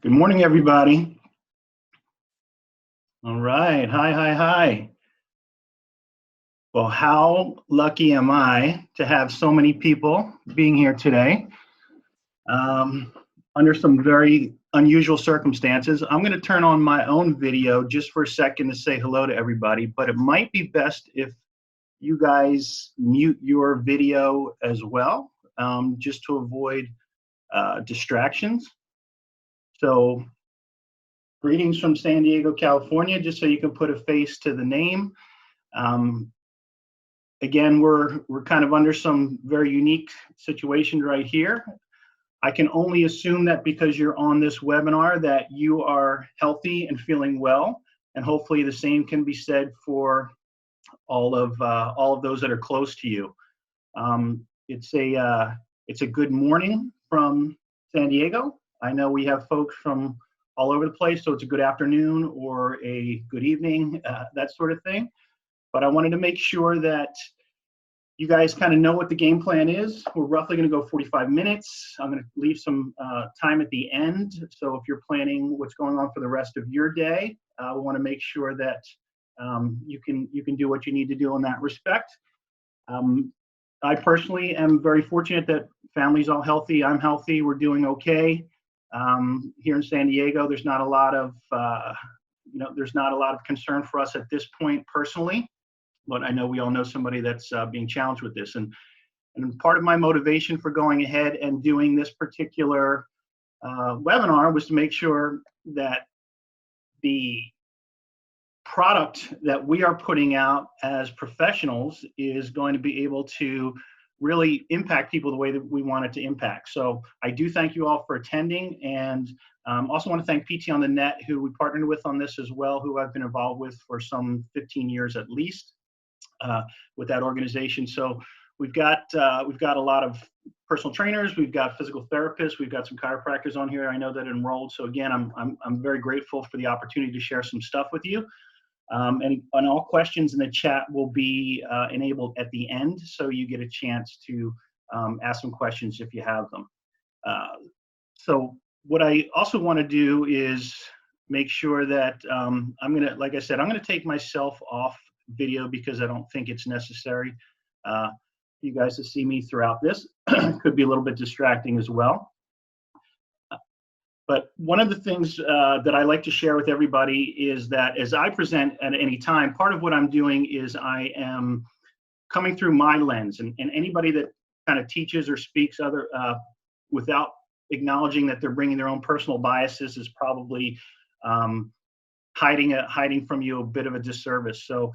Good morning, everybody. All right. Hi. Well, how lucky am I to have so many people being here today um, under some very unusual circumstances. I'm going to turn on my own video just for a second to say hello to everybody, but it might be best if you guys mute your video as well, just to avoid distractions. So greetings from San Diego, California, just so you can put a face to the name. Again, we're kind of under some very unique situations right here. I can only assume that because you're on this webinar that you are healthy and feeling well, and hopefully the same can be said for all of those that are close to you. It's a good morning from San Diego. I know we have folks from all over the place, so it's a good afternoon or a good evening, that sort of thing. But I wanted to make sure that you guys kind of know what the game plan is. We're roughly going to go 45 minutes. I'm going to leave some time at the end. So if you're planning what's going on for the rest of your day, we want to make sure that you can do what you need to do in that respect. I personally am very fortunate that family's all healthy. I'm healthy. We're doing okay. Here in San Diego, there's not a lot of concern for us at this point personally, but I know we all know somebody that's being challenged with this. And part of my motivation for going ahead and doing this particular webinar was to make sure that the product that we are putting out as professionals is going to be able to really impact people the way that we want it to impact. So I do thank you all for attending, and also want to thank PT on the Net, who we partnered with on this as well, who I've been involved with for some 15 years at least with that organization. So we've got a lot of personal trainers, we've got physical therapists, we've got some chiropractors on here I know that enrolled. So again, I'm very grateful for the opportunity to share some stuff with you. And all questions in the chat will be enabled at the end, so you get a chance to ask some questions if you have them. So what I also want to do is make sure that like I said, I'm gonna take myself off video because I don't think it's necessary. You guys to see me throughout this could be a little bit distracting as well. But one of the things that I like to share with everybody is that as I present at any time, part of what I'm doing is I am coming through my lens, and anybody that kind of teaches or speaks without acknowledging that they're bringing their own personal biases is probably hiding from you a bit of a disservice. So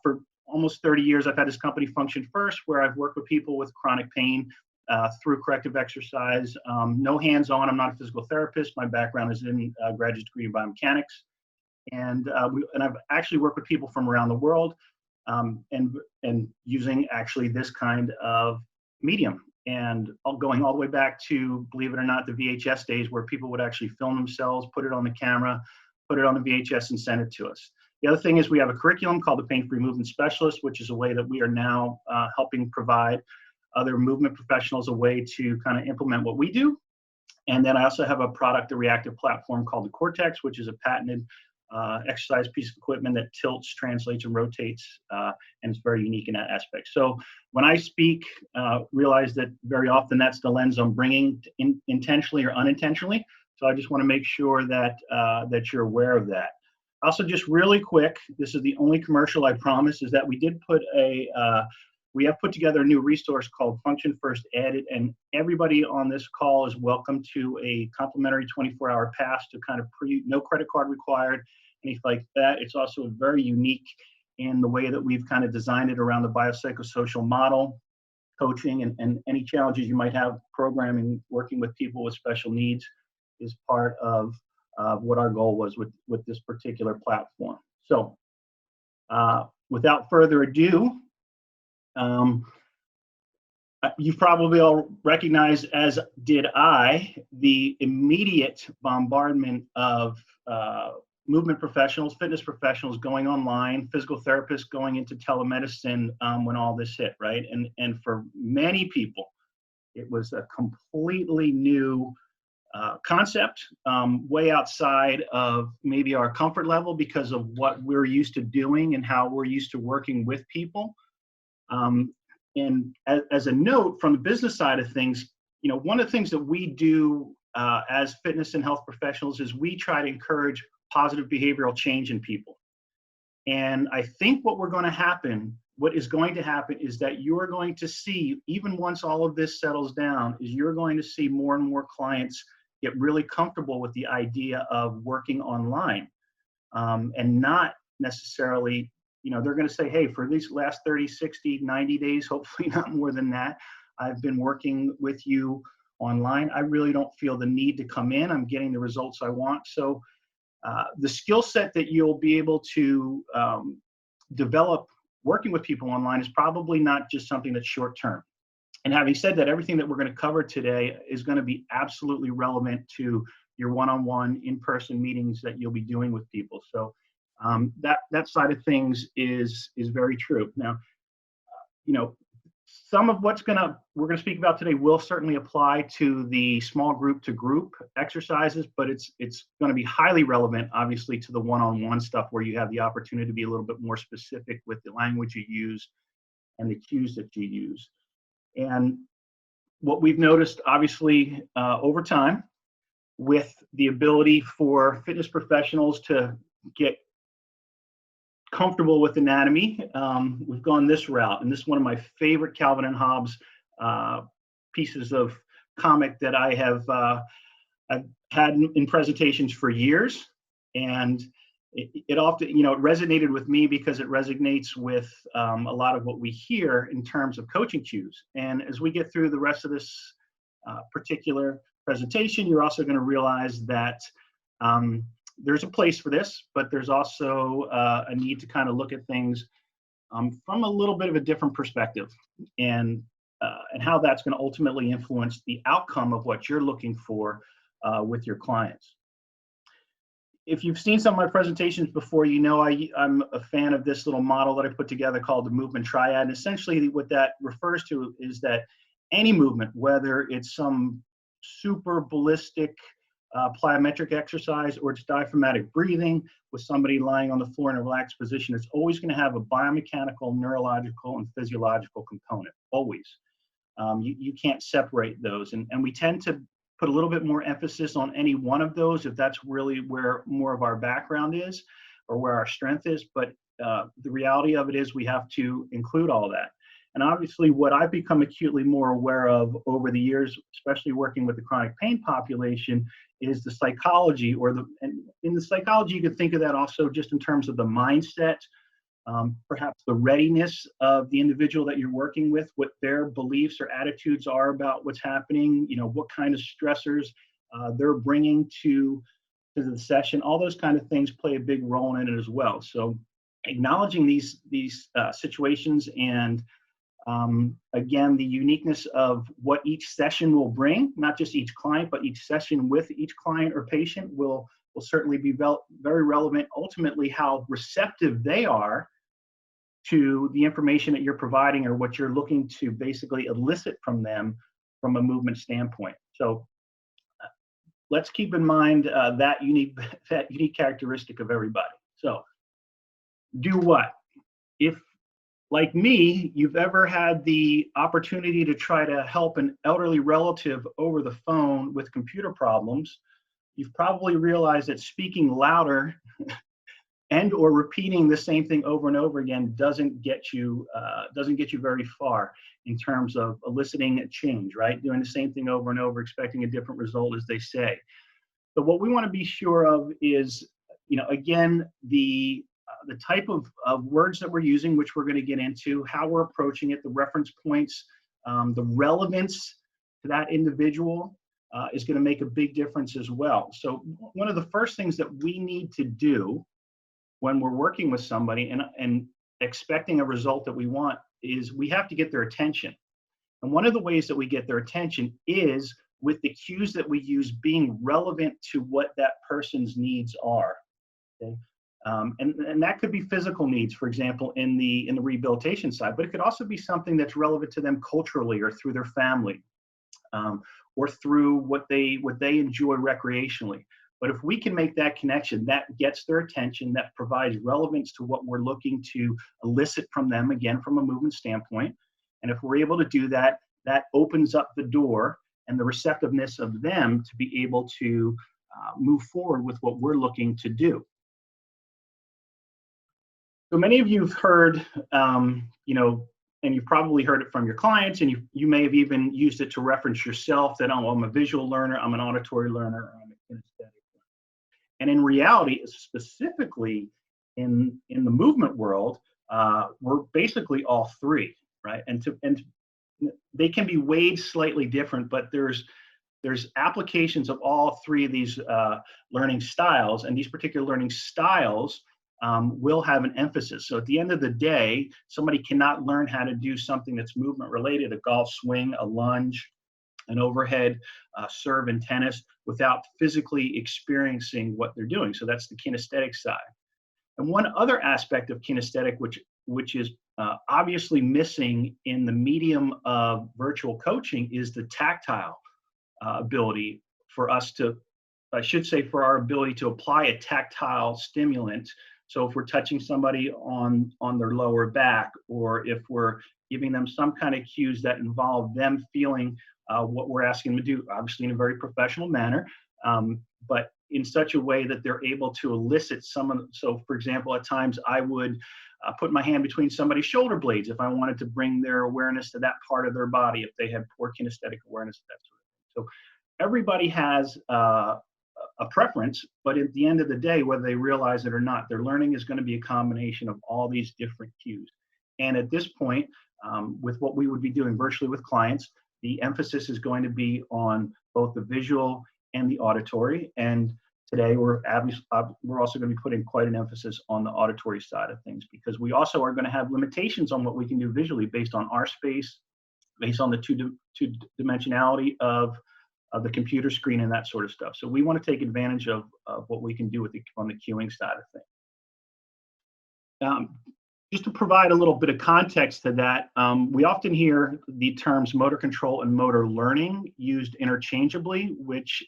for almost 30 years, I've had this company, Function First, where I've worked with people with chronic pain through corrective exercise. No hands-on. I'm not a physical therapist. My background is in graduate degree in biomechanics, and I've actually worked with people from around the world, and using actually this kind of medium, and going all the way back to, believe it or not, the VHS days, where people would actually film themselves, put it on the camera, put it on the VHS, and send it to us. The other thing is we have a curriculum called the Pain-Free Movement Specialist, which is a way that we are now helping provide other movement professionals a way to kind of implement what we do. And then I also have a product, a reactive platform called the Cortex, which is a patented exercise piece of equipment that tilts, translates, and rotates, and it's very unique in that aspect. So when I speak, realize that very often that's the lens I'm bringing, intentionally or unintentionally. So I just want to make sure that that you're aware of that. Also, just really quick, this is the only commercial, I promise, is that we have put together a new resource called Function First Edit, and everybody on this call is welcome to a complimentary 24-hour pass to kind of no credit card required, anything like that. It's also very unique in the way that we've kind of designed it around the biopsychosocial model, coaching, and any challenges you might have programming, working with people with special needs is part of what our goal was with this particular platform. So without further ado, you've probably all recognized, as did I, the immediate bombardment of movement professionals, fitness professionals going online, physical therapists going into telemedicine when all this hit, right? And for many people, it was a completely new concept, way outside of maybe our comfort level because of what we're used to doing and how we're used to working with people. And as a note from the business side of things, one of the things that we do as fitness and health professionals is we try to encourage positive behavioral change in people. And I think what is going to happen is that you're going to see, even once all of this settles down, is you're going to see more and more clients get really comfortable with the idea of working online, and not necessarily, they're going to say, hey, for these last 30, 60, 90 days, hopefully not more than that, I've been working with you online. I really don't feel the need to come in. I'm getting the results I want. So the skill set that you'll be able to develop working with people online is probably not just something that's short term. And having said that, everything that we're going to cover today is going to be absolutely relevant to your one-on-one in-person meetings that you'll be doing with people. So that side of things is very true. Now, some of we're going to speak about today will certainly apply to the small group to group exercises, but it's going to be highly relevant, obviously, to the one-on-one stuff where you have the opportunity to be a little bit more specific with the language you use and the cues that you use. And what we've noticed, obviously, over time, with the ability for fitness professionals to get comfortable with anatomy, we've gone this route. And this is one of my favorite Calvin and Hobbes pieces of comic that I've had in presentations for years. And it often, it resonated with me because it resonates with a lot of what we hear in terms of coaching cues. And as we get through the rest of this particular presentation, you're also going to realize that there's a place for this, but there's also a need to kind of look at things from a little bit of a different perspective, and how that's going to ultimately influence the outcome of what you're looking for with your clients. If you've seen some of my presentations before, I'm a fan of this little model that I put together called the movement triad. And essentially what that refers to is that any movement, whether it's some super ballistic plyometric exercise or it's diaphragmatic breathing with somebody lying on the floor in a relaxed position, it's always going to have a biomechanical, neurological, and physiological component, always. You can't separate those. And we tend to put a little bit more emphasis on any one of those if that's really where more of our background is or where our strength is. But the reality of it is we have to include all that. And obviously what I've become acutely more aware of over the years, especially working with the chronic pain population, is the psychology, and in the psychology, you can think of that also just in terms of the mindset, perhaps the readiness of the individual that you're working with, what their beliefs or attitudes are about what's happening, what kind of stressors they're bringing to the session. All those kind of things play a big role in it as well. So acknowledging these situations and again, the uniqueness of what each session will bring, not just each client, but each session with each client or patient will certainly be very relevant. Ultimately, how receptive they are to the information that you're providing or what you're looking to basically elicit from them from a movement standpoint. So let's keep in mind that unique characteristic of everybody. So do what? If, like me, you've ever had the opportunity to try to help an elderly relative over the phone with computer problems, you've probably realized that speaking louder and or repeating the same thing over and over again doesn't get you very far in terms of eliciting a change, right? Doing the same thing over and over, expecting a different result, as they say. But what we want to be sure of is, again, the type of words that we're using, which we're going to get into, how we're approaching it, the reference points, the relevance to that individual is going to make a big difference as well. So one of the first things that we need to do when we're working with somebody and expecting a result that we want is we have to get their attention. And one of the ways that we get their attention is with the cues that we use being relevant to what that person's needs are. Okay? And that could be physical needs, for example, in the rehabilitation side, but it could also be something that's relevant to them culturally or through their family. or through what they enjoy recreationally. But if we can make that connection, that gets their attention, that provides relevance to what we're looking to elicit from them, again, from a movement standpoint. And if we're able to do that, that opens up the door and the receptiveness of them to be able to move forward with what we're looking to do. So many of you have heard, and you've probably heard it from your clients, and you may have even used it to reference yourself that, oh, I'm a visual learner, I'm an auditory learner, I'm a kinesthetic learner. And in reality, specifically in the movement world, we're basically all three, right? And they can be weighed slightly different, but there's applications of all three of these learning styles, and these particular learning styles will have an emphasis. So at the end of the day, somebody cannot learn how to do something that's movement related, a golf swing, a lunge, an overhead serve in tennis, without physically experiencing what they're doing. So that's the kinesthetic side. And one other aspect of kinesthetic, which is obviously missing in the medium of virtual coaching, is the tactile ability for us to, I should say, for our ability to apply a tactile stimulant. So if we're touching somebody on their lower back, or if we're giving them some kind of cues that involve them feeling what we're asking them to do, obviously in a very professional manner, but in such a way that they're able to elicit so for example, at times I would put my hand between somebody's shoulder blades if I wanted to bring their awareness to that part of their body, if they had poor kinesthetic awareness, that sort of thing. So everybody has a preference, but at the end of the day, whether they realize it or not, their learning is going to be a combination of all these different cues. And at this point, with what we would be doing virtually with clients, the emphasis is going to be on both the visual and the auditory. And today we're also going to be putting quite an emphasis on the auditory side of things, because we also are going to have limitations on what we can do visually based on our space, based on the two-dimensionality of the computer screen and that sort of stuff. So we want to take advantage of what we can do on the cueing side of things. Just to provide a little bit of context to that, we often hear the terms motor control and motor learning used interchangeably, which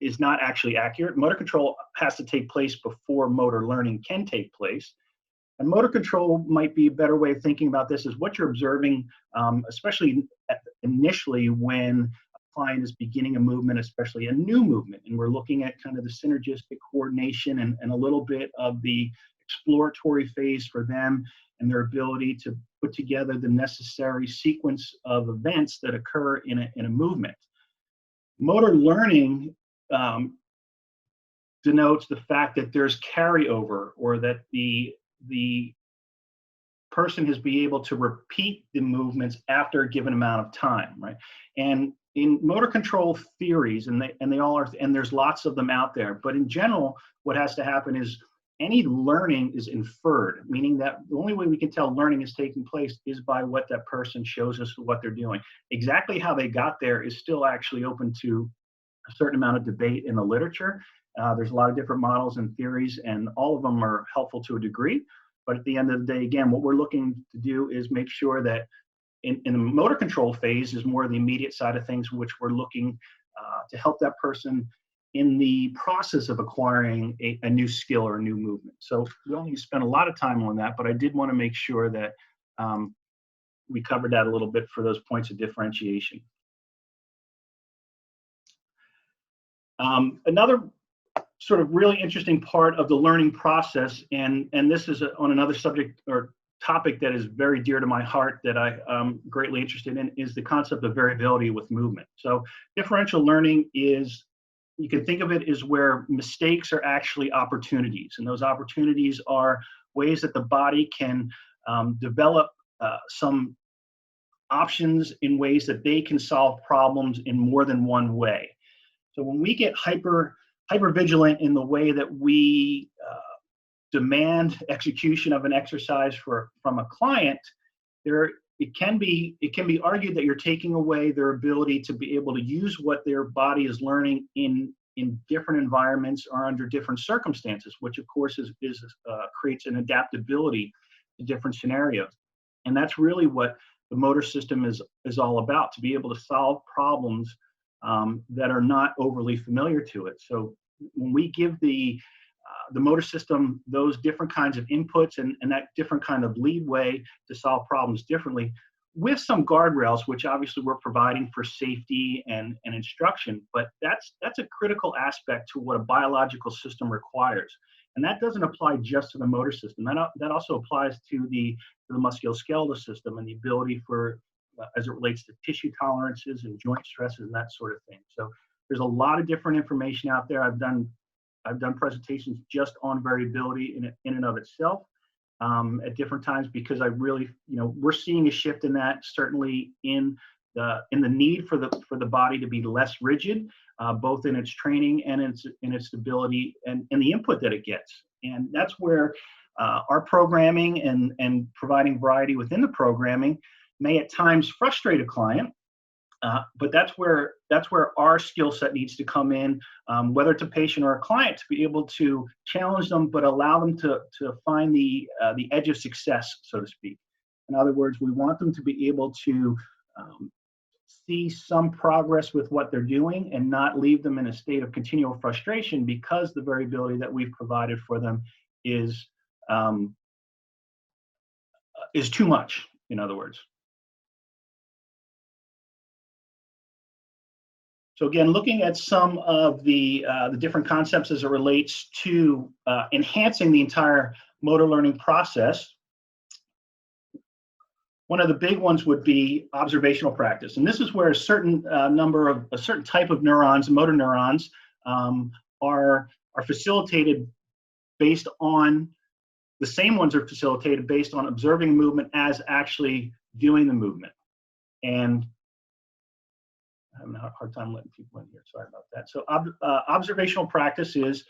is not actually accurate. Motor control has to take place before motor learning can take place. And motor control might be a better way of thinking about this, is what you're observing, especially initially when client is beginning a movement, especially a new movement, and we're looking at kind of the synergistic coordination and a little bit of the exploratory phase for them and their ability to put together the necessary sequence of events that occur in a movement. Motor learning denotes the fact that there's carryover, or that the person has been able to repeat the movements after a given amount of time, right? And in motor control theories, and they all are, and there's lots of them out there, but in general, what has to happen is any learning is inferred, meaning that the only way we can tell learning is taking place is by what that person shows us what they're doing. Exactly how they got there is still actually open to a certain amount of debate in the literature. There's a lot of different models and theories, and all of them are helpful to a degree. But at the end of the day, again, what we're looking to do is make sure that in the motor control phase is more the immediate side of things, which we're looking to help that person in the process of acquiring a new skill or a new movement. So we don't need to spend a lot of time on that, but I did want to make sure that we covered that a little bit for those points of differentiation. Another sort of really interesting part of the learning process, and this is on another subject or topic that is very dear to my heart that I'm greatly interested in, is the concept of variability with movement. So differential learning is, you can think of it as where mistakes are actually opportunities, and those opportunities are ways that the body can develop some options in ways that they can solve problems in more than one way. So when we get hyper vigilant in the way that we demand execution of an exercise from a client, it can be argued that you're taking away their ability to be able to use what their body is learning in different environments or under different circumstances, which of course creates an adaptability to different scenarios. And that's really what the motor system is all about, to be able to solve problems that are not overly familiar to it. So when we give the motor system those different kinds of inputs and that different kind of leadway to solve problems differently, with some guardrails, which obviously we're providing for safety and instruction, but that's a critical aspect to what a biological system requires. And that doesn't apply just to the motor system. That also applies to the musculoskeletal system and the ability for, as it relates to tissue tolerances and joint stresses and that sort of thing. So there's a lot of different information out there. I've done presentations just on variability in and of itself at different times, because I really, we're seeing a shift in that, certainly in the need for the body to be less rigid, both in its training and in its stability and the input that it gets. And that's where our programming and providing variety within the programming may at times frustrate a client. But that's where our skill set needs to come in, whether it's a patient or a client, to be able to challenge them, but allow them to find the edge of success, so to speak. In other words, we want them to be able to see some progress with what they're doing and not leave them in a state of continual frustration because the variability that we've provided for them is too much, in other words. So again, looking at some of the different concepts as it relates to enhancing the entire motor learning process, one of the big ones would be observational practice. And this is where a certain type of neurons, motor neurons, are facilitated based on, the same ones are facilitated based on observing movement as actually doing the movement. And I'm having a hard time letting people in here. Sorry about that. So observational practice is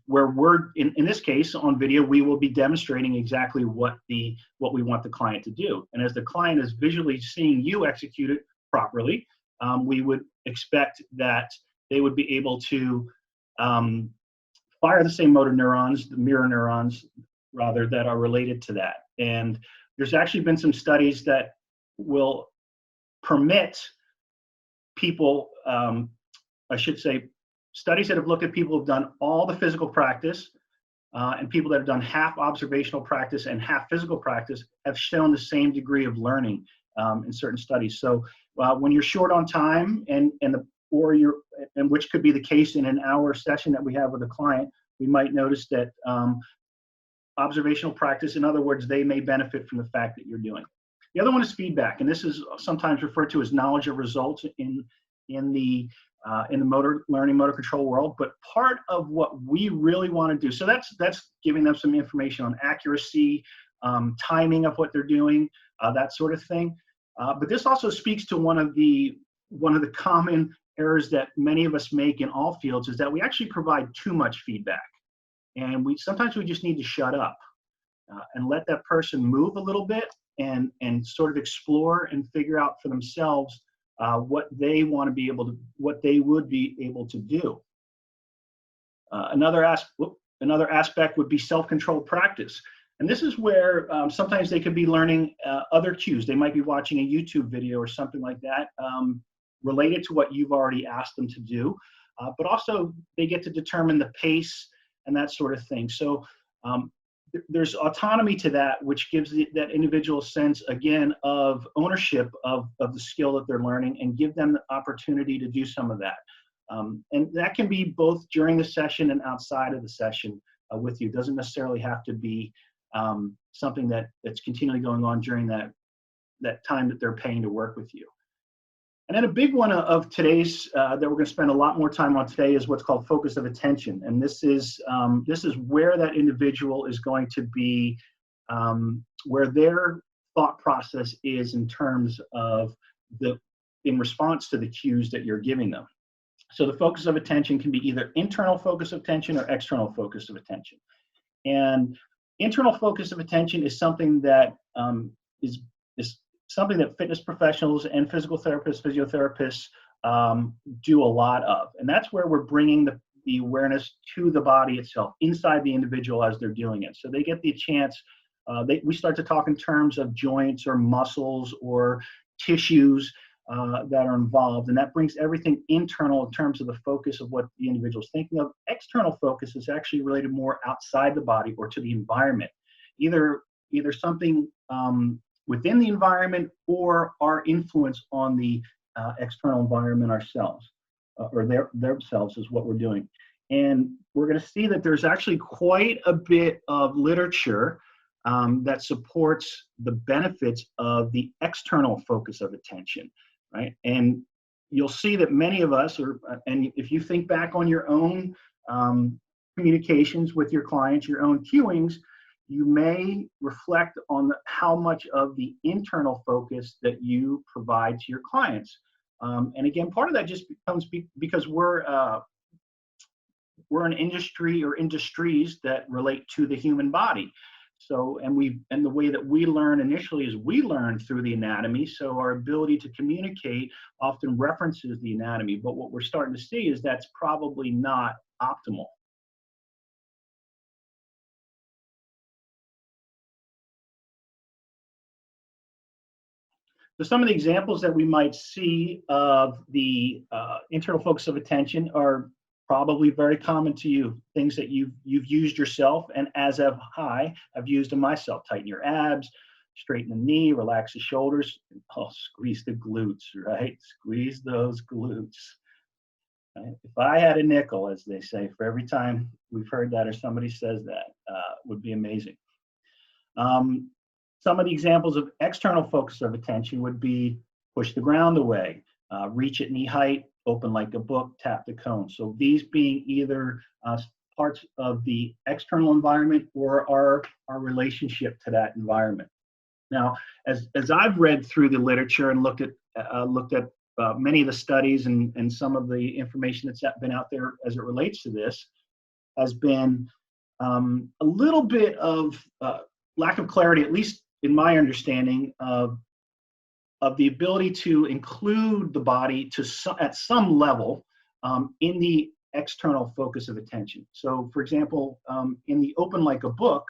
where we're, in this case, on video, we will be demonstrating exactly what we want the client to do. And as the client is visually seeing you execute it properly, we would expect that they would be able to fire the same motor neurons, the mirror neurons, rather, that are related to that. And there's actually been some studies that will permit people, I should say, studies that have looked at people who've done all the physical practice and people that have done half observational practice and half physical practice have shown the same degree of learning in certain studies. So when you're short on time and which could be the case in an hour session that we have with a client, we might notice that observational practice, in other words, they may benefit from the fact that you're doing. The other one is feedback, and this is sometimes referred to as knowledge of results in the motor learning, motor control world. But part of what we really want to do, so that's giving them some information on accuracy, timing of what they're doing, that sort of thing. But this also speaks to one of the common errors that many of us make in all fields, is that we actually provide too much feedback, and sometimes we just need to shut up and let that person move a little bit and sort of explore and figure out for themselves what they would be able to do. Another aspect would be self-controlled practice. And this is where sometimes they could be learning other cues. They might be watching a YouTube video or something like that related to what you've already asked them to do, but also they get to determine the pace and that sort of thing. So there's autonomy to that, which gives that individual a sense, again, of ownership of the skill that they're learning, and give them the opportunity to do some of that. And that can be both during the session and outside of the session with you. It doesn't necessarily have to be something that's continually going on during that time that they're paying to work with you. And then a big one of today's that we're going to spend a lot more time on today is what's called focus of attention. And this is where that individual is going to be, where their thought process is in terms of in response to the cues that you're giving them. So the focus of attention can be either internal focus of attention or external focus of attention. And internal focus of attention is something that is something that fitness professionals and physical therapists, physiotherapists do a lot of. And that's where we're bringing the awareness to the body itself, inside the individual as they're doing it. So they get the chance we start to talk in terms of joints or muscles or tissues that are involved, and that brings everything internal in terms of the focus of what the individual is thinking of. External focus is actually related more outside the body or to the environment, either something within the environment or our influence on the external environment ourselves, or themselves is what we're doing. And we're going to see that there's actually quite a bit of literature that supports the benefits of the external focus of attention, right? And you'll see that many of us, and if you think back on your own communications with your clients, your own cueings, you may reflect on how much of the internal focus that you provide to your clients. And again, part of that just becomes because we're an industry or industries that relate to the human body. So, and the way that we learn initially is we learn through the anatomy. So our ability to communicate often references the anatomy, but what we're starting to see is that's probably not optimal. So some of the examples that we might see of the internal focus of attention are probably very common to you, things that you've used yourself, and as of I've used them myself. Tighten your abs, straighten the knee, relax the shoulders, squeeze the glutes, right? Squeeze those glutes. Right? If I had a nickel, as they say, for every time we've heard that or somebody says that, would be amazing. Some of the examples of external focus of attention would be push the ground away, reach at knee height, open like a book, tap the cone. So these being either parts of the external environment or our relationship to that environment. Now, as I've read through the literature and looked at many of the studies and some of the information that's been out there as it relates to this, has been a little bit of lack of clarity, at least in my understanding of the ability to include the body at some level in the external focus of attention. So for example, in the open like a book,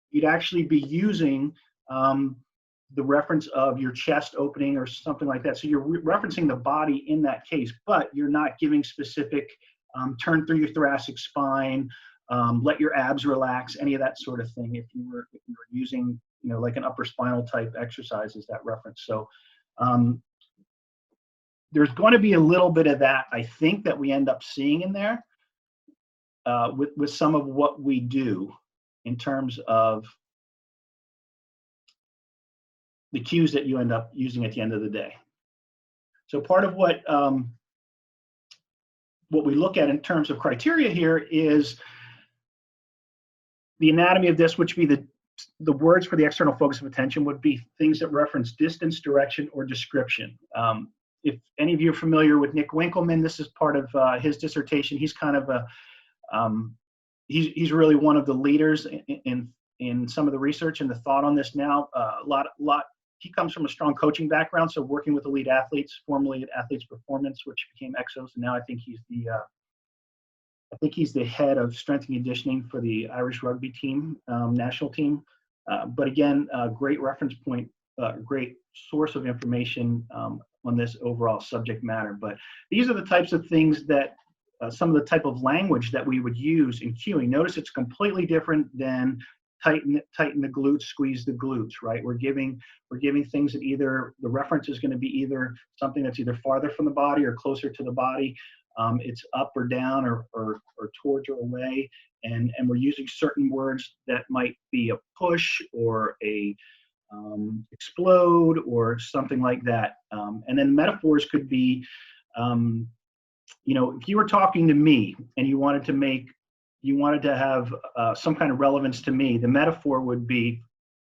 you'd actually be using the reference of your chest opening or something like that. So you're referencing the body in that case, but you're not giving specific turn through your thoracic spine, let your abs relax, any of that sort of thing. If you were using, like an upper spinal type exercise as that reference. So there's going to be a little bit of that, I think, that we end up seeing in there with some of what we do in terms of the cues that you end up using at the end of the day. So part of what we look at in terms of criteria here is the anatomy of this, which would be the words for the external focus of attention would be things that reference distance, direction, or description. If any of you are familiar with Nick Winkelman, this is part of his dissertation. He's kind of he's really one of the leaders in some of the research and the thought on this now. He comes from a strong coaching background, so working with elite athletes, formerly at Athletes Performance, which became Exos, and now I think he's the head of strength and conditioning for the Irish rugby team, national team. But again, great reference point, great source of information on this overall subject matter. But these are the types of things that some of the type of language that we would use in cueing. Notice it's completely different than tighten the glutes, squeeze the glutes, right? We're giving things that either the reference is going to be either something that's either farther from the body or closer to the body. It's up or down or towards or away, and we're using certain words that might be a push or a explode or something like that. And then metaphors could be, if you were talking to me and you wanted to have some kind of relevance to me, the metaphor would be,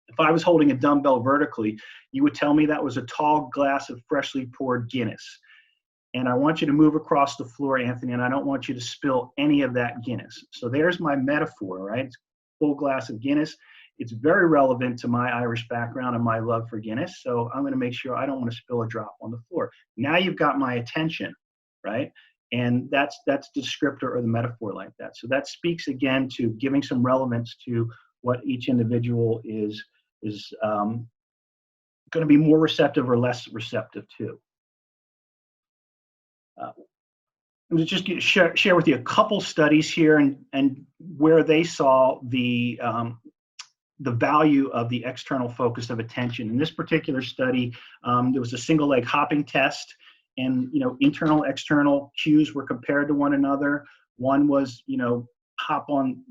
if I was holding a dumbbell vertically, you would tell me that was a tall glass of freshly poured Guinness. And I want you to move across the floor, Anthony, and I don't want you to spill any of that Guinness. So there's my metaphor, right? It's a full glass of Guinness. It's very relevant to my Irish background and my love for Guinness. So I'm going to make sure I don't want to spill a drop on the floor. Now you've got my attention, right? And that's the descriptor or the metaphor like that. So that speaks again to giving some relevance to what each individual is is going to be more receptive or less receptive to. I'm going to just share with you a couple studies here and where they saw the value of the external focus of attention. In this particular study, there was a single leg hopping test, and internal external cues were compared to one another. One was hop on,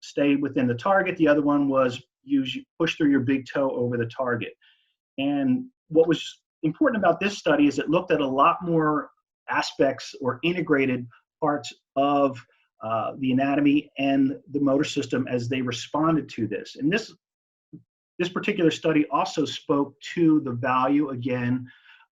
stay within the target. The other one was push through your big toe over the target. And what was important about this study is it looked at a lot more aspects or integrated parts of the anatomy and the motor system as they responded to this. And this particular study also spoke to the value, again,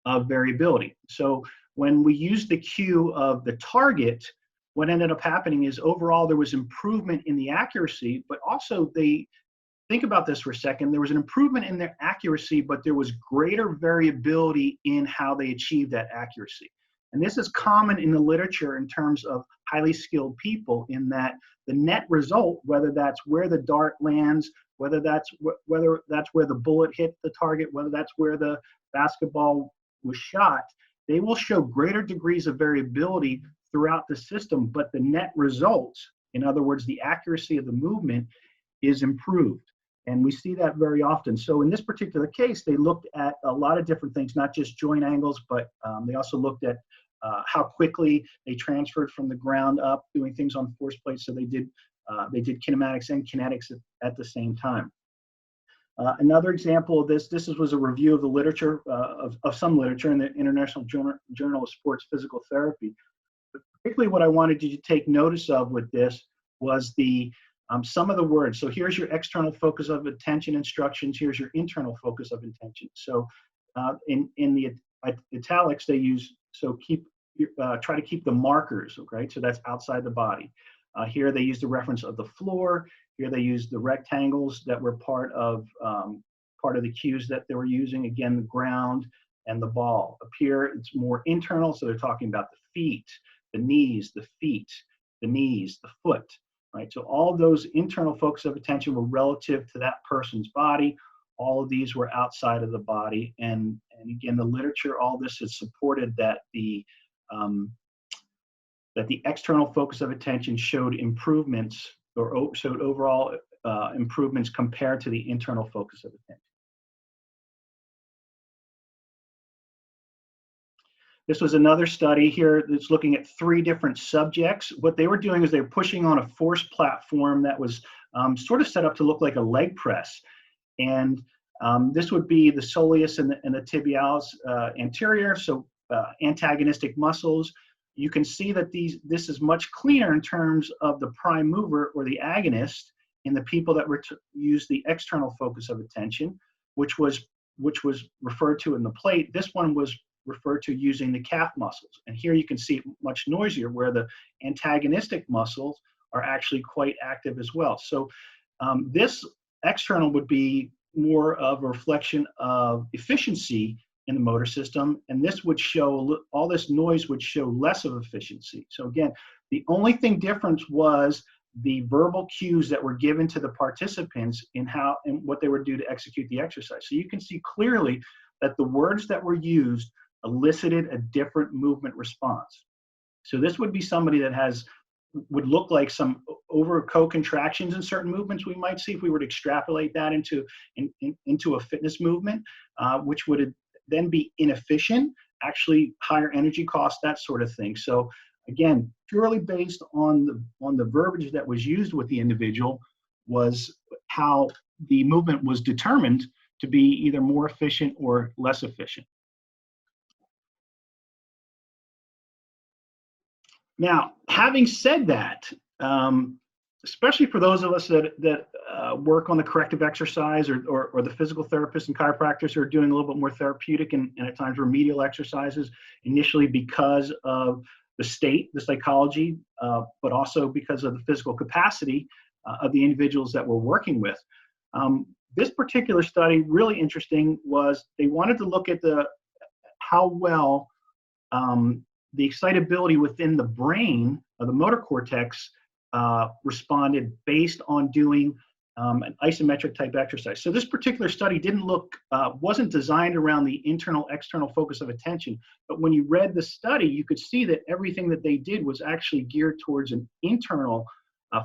of variability. So when we used the cue of the target, what ended up happening is overall there was improvement in the accuracy, but also think about this for a second, there was an improvement in their accuracy, but there was greater variability in how they achieved that accuracy. And this is common in the literature in terms of highly skilled people, in that the net result, whether that's where the dart lands, whether that's where the bullet hit the target, whether that's where the basketball was shot, they will show greater degrees of variability throughout the system, but the net results, in other words, the accuracy of the movement, is improved. And we see that very often. So in this particular case, they looked at a lot of different things, not just joint angles, but they also looked at how quickly they transferred from the ground up, doing things on force plates. So they did kinematics and kinetics at the same time. Another example of this was a review of the literature, of some literature in the International Journal of Sports Physical Therapy. But particularly what I wanted you to take notice of with this was some of the words. So here's your external focus of attention instructions. Here's your internal focus of attention. So in the italics, they use, try to keep the markers, okay? So that's outside the body. Here they use the reference of the floor. Here they use the rectangles that were part of the cues that they were using. Again, the ground and the ball. Up here, it's more internal. So they're talking about the feet, the knees, the feet, the knees, the foot. Right? So all of those internal focus of attention were relative to that person's body. All of these were outside of the body. And again, the literature, all this has supported that the external focus of attention showed improvements, or showed overall improvements compared to the internal focus of attention. This was another study here that's looking at 3 different subjects. What they were doing is they were pushing on a force platform that was sort of set up to look like a leg press. And this would be the soleus and the tibialis anterior, so antagonistic muscles. You can see that this is much cleaner in terms of the prime mover or the agonist in the people that were to use the external focus of attention, which was referred to in the plate. This one was referred to using the calf muscles. And here you can see much noisier, where the antagonistic muscles are actually quite active as well. So this external would be more of a reflection of efficiency in the motor system, and this would show, all this noise would show less of efficiency. So again, the only thing different was the verbal cues that were given to the participants in what they would do to execute the exercise. So you can see clearly that the words that were used elicited a different movement response. So this would be somebody that would look like some over co-contractions in certain movements we might see if we were to extrapolate that into a fitness movement, which would then be inefficient, actually higher energy cost, that sort of thing. So again, purely based on the verbiage that was used with the individual was how the movement was determined to be either more efficient or less efficient. Now, having said that, especially for those of us that work on the corrective exercise or the physical therapists and chiropractors who are doing a little bit more therapeutic and at times remedial exercises, initially because of the state, the psychology, but also because of the physical capacity of the individuals that we're working with. This particular study, really interesting, was they wanted to look at how well the excitability within the brain of the motor cortex responded based on doing an isometric type exercise. So this particular study wasn't designed around the internal external focus of attention, but when you read the study, you could see that everything that they did was actually geared towards an internal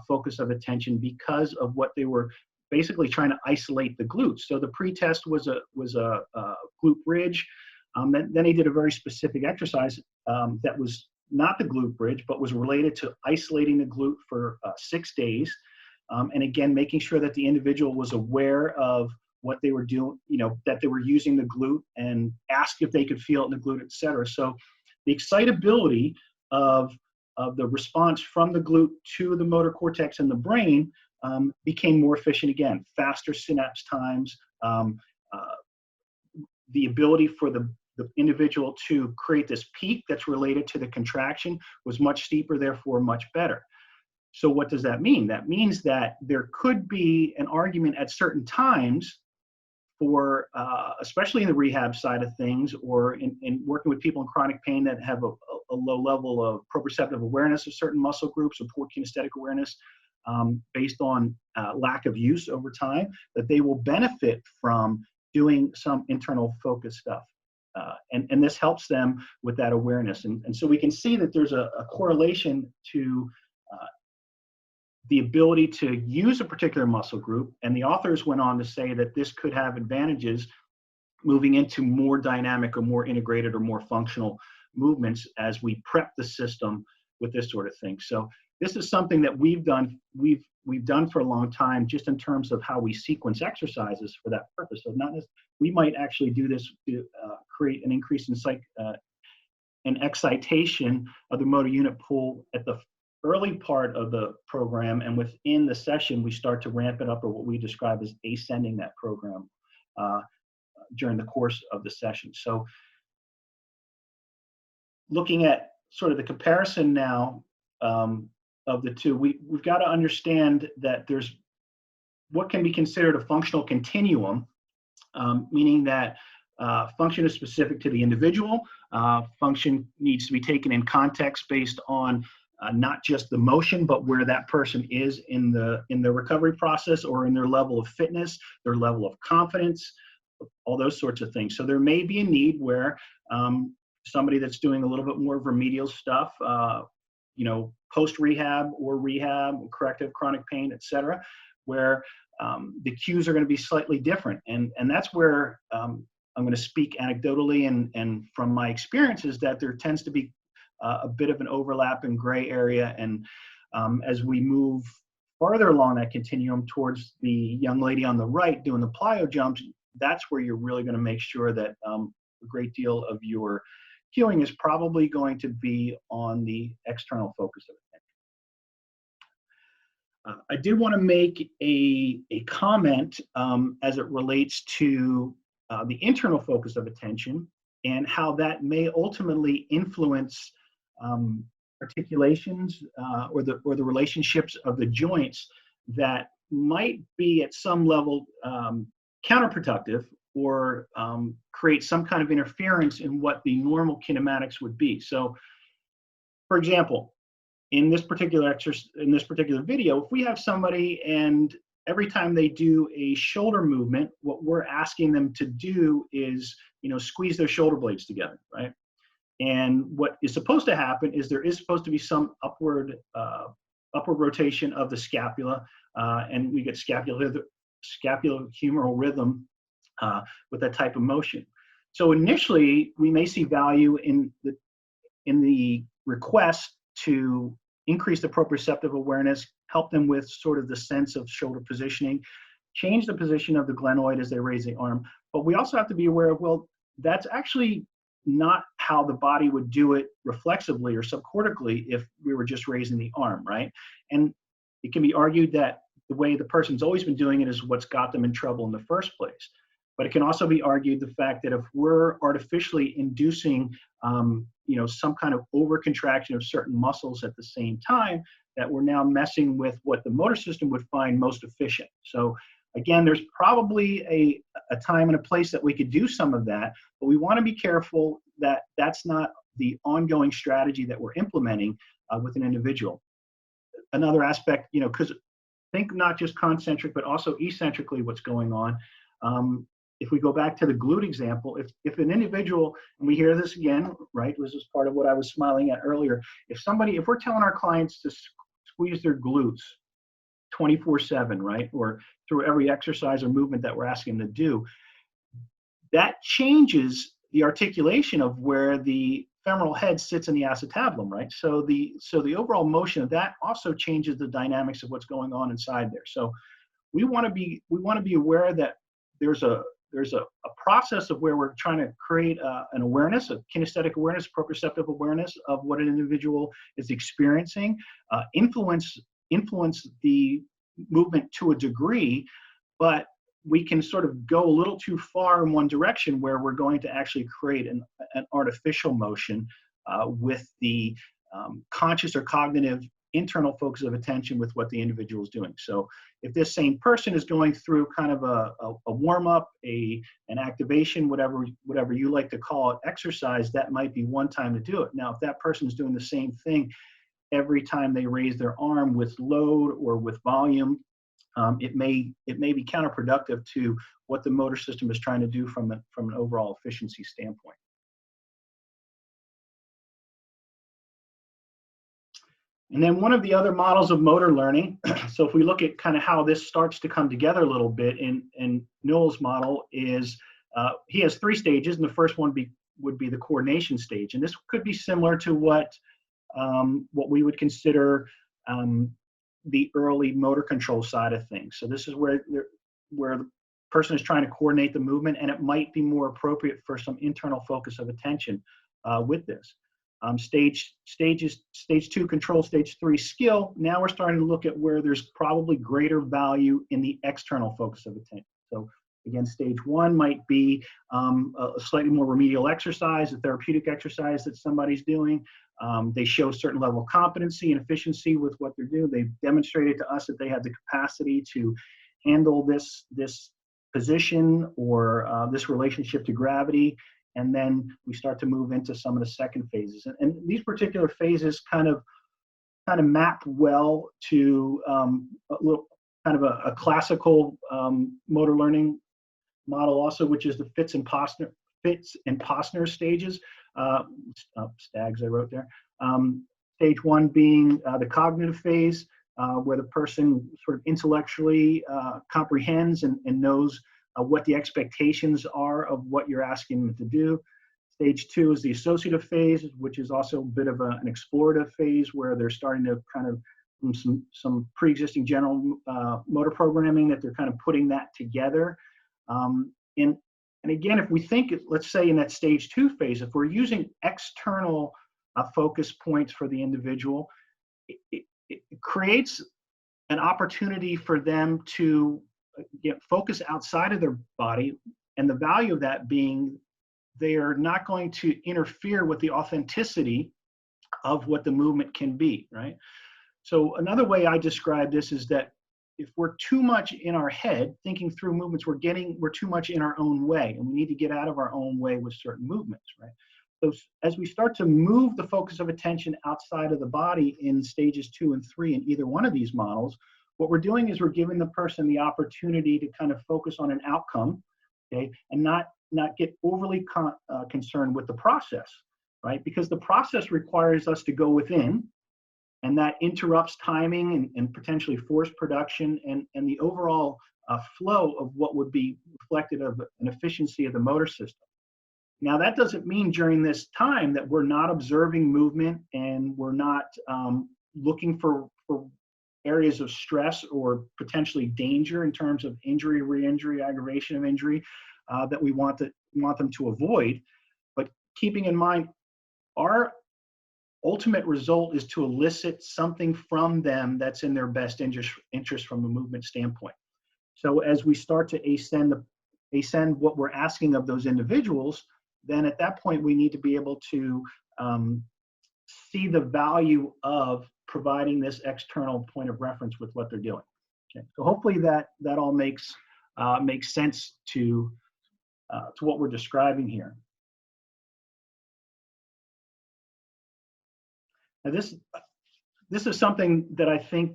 focus of attention because of what they were basically trying to isolate the glutes. So the pretest was a glute bridge. Then they did a very specific exercise that was not the glute bridge, but was related to isolating the glute for 6 days. And again, making sure that the individual was aware of what they were doing, that they were using the glute, and asked if they could feel it in the glute, et cetera. So the excitability of the response from the glute to the motor cortex and the brain became more efficient again, faster synapse times, the ability for the individual to create this peak that's related to the contraction was much steeper, therefore much better. So what does that mean? That means that there could be an argument at certain times for, especially in the rehab side of things, or in working with people in chronic pain that have a low level of proprioceptive awareness of certain muscle groups, or poor kinesthetic awareness based on lack of use over time, that they will benefit from doing some internal focus stuff. And this helps them with that awareness. And so we can see that there's a correlation to the ability to use a particular muscle group. And the authors went on to say that this could have advantages moving into more dynamic or more integrated or more functional movements as we prep the system with this sort of thing. So this is something that we've done for a long time, just in terms of how we sequence exercises for that purpose. So we might actually do this to create an increase in excitation of the motor unit pool at the early part of the program, and within the session, we start to ramp it up, or what we describe as ascending that program during the course of the session. So looking at sort of the comparison now of the two, we've got to understand that there's what can be considered a functional continuum, meaning that function is specific to the individual. Function needs to be taken in context based on not just the motion, but where that person is in the recovery process, or in their level of fitness, their level of confidence, all those sorts of things. So there may be a need where somebody that's doing a little bit more remedial stuff, post-rehab or rehab, corrective chronic pain, et cetera, where the cues are going to be slightly different. And that's where I'm going to speak anecdotally and from my experiences, that there tends to be a bit of an overlap and gray area. And as we move farther along that continuum towards the young lady on the right doing the plyo jumps, that's where you're really going to make sure that a great deal of your cueing is probably going to be on the external focus of attention. I did want to make a comment as it relates to the internal focus of attention, and how that may ultimately influence articulations or the relationships of the joints that might be at some level counterproductive, or create some kind of interference in what the normal kinematics would be. So, for example, in this particular video, if we have somebody and every time they do a shoulder movement, what we're asking them to do is, squeeze their shoulder blades together, right? And what is supposed to happen is there is supposed to be some upward rotation of the scapula, and we get scapulohumeral rhythm with that type of motion. So initially, we may see value in the request to increase the proprioceptive awareness, help them with sort of the sense of shoulder positioning, change the position of the glenoid as they raise the arm. But we also have to be aware of, well, that's actually not how the body would do it reflexively or subcortically if we were just raising the arm, right? And it can be argued that the way the person's always been doing it is what's got them in trouble in the first place. But it can also be argued the fact that if we're artificially inducing, some kind of overcontraction of certain muscles at the same time, that we're now messing with what the motor system would find most efficient. So again, there's probably a time and a place that we could do some of that, but we want to be careful that that's not the ongoing strategy that we're implementing with an individual. Another aspect, because think not just concentric, but also eccentrically what's going on. If we go back to the glute example, if an individual, and we hear this again, right, this is part of what I was smiling at earlier, if we're telling our clients to squeeze their glutes 24/7, right, or through every exercise or movement that we're asking them to do, that changes the articulation of where the femoral head sits in the acetabulum, right? So the overall motion of that also changes the dynamics of what's going on inside there. So we want to be aware that there's a process of where we're trying to create an awareness, a kinesthetic awareness, proprioceptive awareness of what an individual is experiencing, influence the movement to a degree, but we can sort of go a little too far in one direction where we're going to actually create an artificial motion with the conscious or cognitive internal focus of attention with what the individual is doing. So if this same person is going through kind of a warm-up, an activation, whatever you like to call it, exercise, that might be one time to do it. Now, if that person is doing the same thing every time they raise their arm with load or with volume, it may be counterproductive to what the motor system is trying to do from an overall efficiency standpoint. And then one of the other models of motor learning, so if we look at kind of how this starts to come together a little bit in Newell's model, is he has 3 stages, and the first one would be the coordination stage. And this could be similar to what we would consider the early motor control side of things. So this is where the person is trying to coordinate the movement, and it might be more appropriate for some internal focus of attention with this. Stage 2 control, stage 3 skill. Now we're starting to look at where there's probably greater value in the external focus of attention. So again, stage 1 might be a slightly more remedial exercise, a therapeutic exercise that somebody's doing. They show a certain level of competency and efficiency with what they're doing. They've demonstrated to us that they have the capacity to handle this position or this relationship to gravity. And then we start to move into some of the second phases. And these particular phases kind of map well to a classical motor learning model also, which is the Fitz and Posner stages. Stags I wrote there. Stage 1 being the cognitive phase, where the person sort of intellectually comprehends and knows what the expectations are of what you're asking them to do. Stage 2 is the associative phase, which is also a bit of an explorative phase where they're starting to kind of some pre-existing general motor programming that they're kind of putting that together. And again, if we think, let's say in that stage 2 phase, if we're using external focus points for the individual, it creates an opportunity for them to focus outside of their body, and the value of that being they are not going to interfere with the authenticity of what the movement can be, right? So another way I describe this is that if we're too much in our head thinking through movements, we're too much in our own way, and we need to get out of our own way with certain movements, right? So as we start to move the focus of attention outside of the body in stages 2 and 3 in either one of these models, what we're doing is we're giving the person the opportunity to kind of focus on an outcome, okay, and not get overly concerned with the process, right? Because the process requires us to go within, and that interrupts timing and potentially force production and the overall flow of what would be reflected of an efficiency of the motor system. Now, that doesn't mean during this time that we're not observing movement and we're not looking for areas of stress or potentially danger in terms of injury, re-injury, aggravation of injury that we want them to avoid. But keeping in mind, our ultimate result is to elicit something from them that's in their best interest from a movement standpoint. So as we start to ascend what we're asking of those individuals, then at that point we need to be able to see the value of providing this external point of reference with what they're doing. Okay. So hopefully that all makes sense to what we're describing here. Now this is something that I think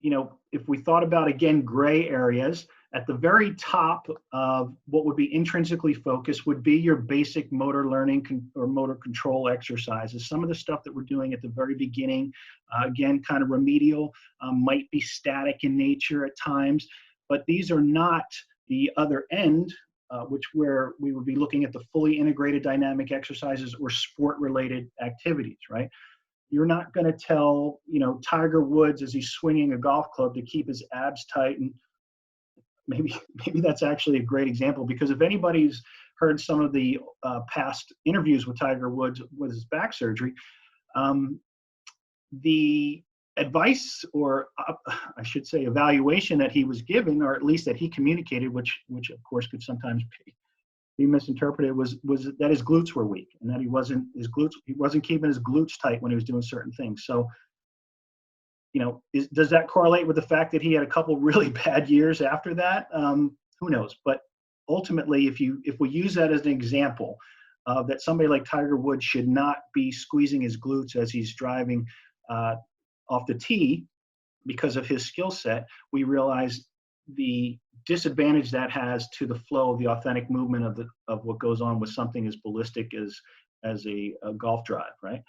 if we thought about, again, gray areas, at the very top of what would be intrinsically focused would be your basic motor learning or motor control exercises. Some of the stuff that we're doing at the very beginning, again, kind of remedial, might be static in nature at times, but these are not the other end, where we would be looking at the fully integrated dynamic exercises or sport-related activities, right? You're not going to tell, Tiger Woods as he's swinging a golf club to keep his abs tight. And maybe that's actually a great example, because if anybody's heard some of the past interviews with Tiger Woods with his back surgery, the advice, or I should say evaluation, that he was given, or at least that he communicated, which of course could sometimes be misinterpreted, was that his glutes were weak, and that he wasn't keeping his glutes tight when he was doing certain things. So, does that correlate with the fact that he had a couple really bad years after that? Who knows? But ultimately, if we use that as an example, that somebody like Tiger Woods should not be squeezing his glutes as he's driving off the tee because of his skill set, we realize the disadvantage that has to the flow of the authentic movement of what goes on with something as ballistic as a golf drive, right?